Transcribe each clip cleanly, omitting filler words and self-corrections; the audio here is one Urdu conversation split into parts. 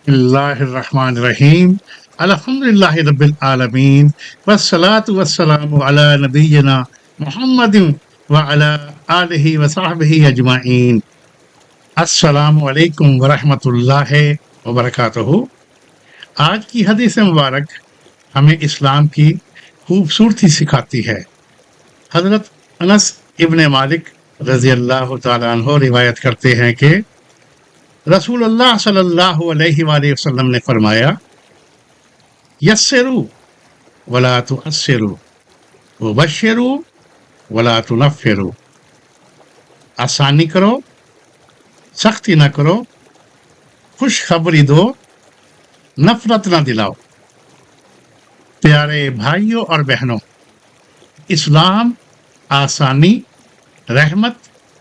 اللہ الرحمن الرحیم الحمدللہ رب العالمین والصلاة والسلام علی نبینا محمد وعلی آلہ وصحبہ اجمعین۔ السلام علیکم ورحمۃ اللہ وبرکاتہ۔ آج کی حدیث مبارک ہمیں اسلام کی خوبصورتی سکھاتی ہے۔ حضرت انس ابن مالک رضی اللہ تعالیٰ عنہ روایت کرتے ہیں کہ رسول اللہ صلی اللہ علیہ وآلہ وسلم نے فرمایا، یسروا ولا تعسروا وبشروا ولا تنفروا، آسانی کرو، سختی نہ کرو، خوشخبری دو، نفرت نہ دلاؤ۔ پیارے بھائیوں اور بہنوں، اسلام آسانی، رحمت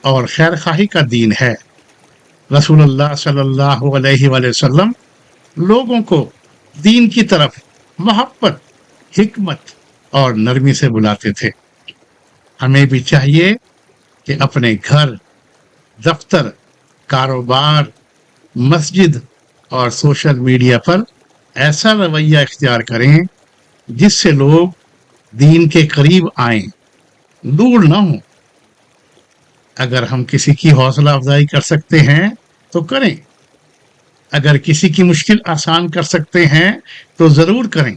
اور خیر خواہی کا دین ہے۔ رسول اللہ صلی اللہ علیہ وآلہ وسلم لوگوں کو دین کی طرف محبت، حکمت اور نرمی سے بلاتے تھے۔ ہمیں بھی چاہیے کہ اپنے گھر، دفتر، کاروبار، مسجد اور سوشل میڈیا پر ایسا رویہ اختیار کریں جس سے لوگ دین کے قریب آئیں، دور نہ ہوں۔ اگر ہم کسی کی حوصلہ افزائی کر سکتے ہیں تو کریں، اگر کسی کی مشکل آسان کر سکتے ہیں تو ضرور کریں۔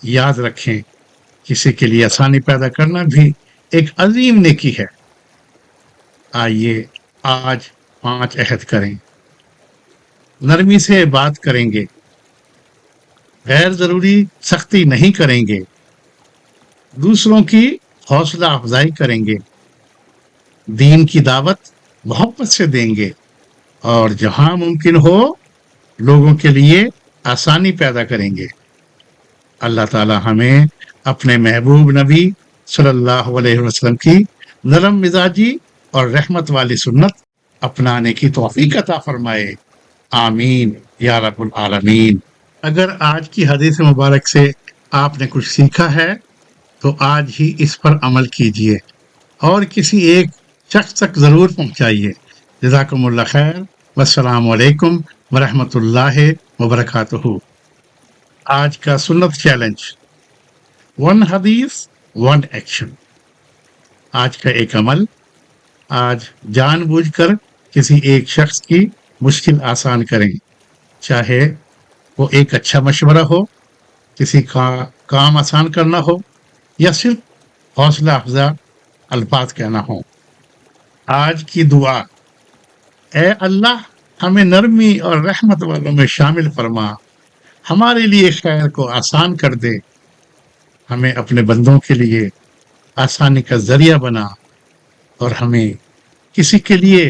یاد رکھیں، کسی کے لیے آسانی پیدا کرنا بھی ایک عظیم نیکی ہے۔ آئیے آج 5 عہد کریں۔ نرمی سے بات کریں گے، غیر ضروری سختی نہیں کریں گے، دوسروں کی حوصلہ افزائی کریں گے، دین کی دعوت محبت سے دیں گے، اور جہاں ممکن ہو لوگوں کے لیے آسانی پیدا کریں گے۔ اللہ تعالی ہمیں اپنے محبوب نبی صلی اللہ علیہ وسلم کی نرم مزاجی اور رحمت والی سنت اپنانے کی توفیق عطا فرمائے، آمین یا رب العالمین۔ اگر آج کی حدیث مبارک سے آپ نے کچھ سیکھا ہے تو آج ہی اس پر عمل کیجئے اور کسی ایک شخص تک ضرور پہنچائیے۔ جزاکم اللہ خیر، والسلام علیکم ورحمۃ اللہ وبرکاتہ۔ آج کا سنت چیلنج، 1 حدیث 1 ایکشن۔ آج کا ایک عمل، آج جان بوجھ کر کسی ایک شخص کی مشکل آسان کریں، چاہے وہ ایک اچھا مشورہ ہو، کسی کا کام آسان کرنا ہو، یا صرف حوصلہ افزا الفاظ کہنا ہو۔ آج کی دعا، اے اللہ ہمیں نرمی اور رحمت والوں میں شامل فرما، ہمارے لیے خیر کو آسان کر دے، ہمیں اپنے بندوں کے لیے آسانی کا ذریعہ بنا، اور ہمیں کسی کے لیے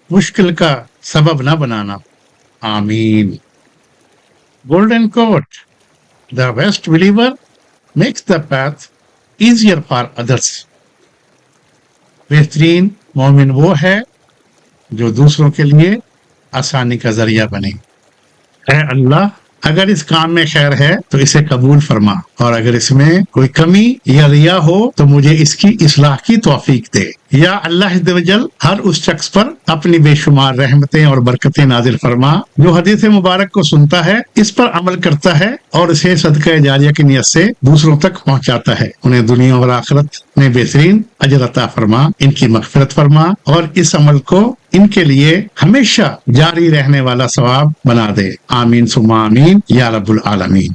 مشکل کا سبب نہ بنانا، آمین۔ Golden quote, the best believer makes the path easier for others۔ بہترین مومن وہ ہے جو دوسروں کے لیے آسانی کا ذریعہ بنے۔ اے اللہ، اگر اس کام میں خیر ہے تو اسے قبول فرما، اور اگر اس میں کوئی کمی یا ریا ہو تو مجھے اس کی اصلاح کی توفیق دے۔ یا اللہ عز و جل ہر اس شخص پر اپنی بے شمار رحمتیں اور برکتیں نازل فرما جو حدیث مبارک کو سنتا ہے، اس پر عمل کرتا ہے اور اسے صدقہ جاریہ کی نیت سے دوسروں تک پہنچاتا ہے۔ انہیں دنیا اور آخرت میں بہترین اجر عطا فرما، ان کی مغفرت فرما، اور اس عمل کو ان کے لیے ہمیشہ جاری رہنے والا ثواب بنا دے، آمین ثم آمین یا رب العالمین۔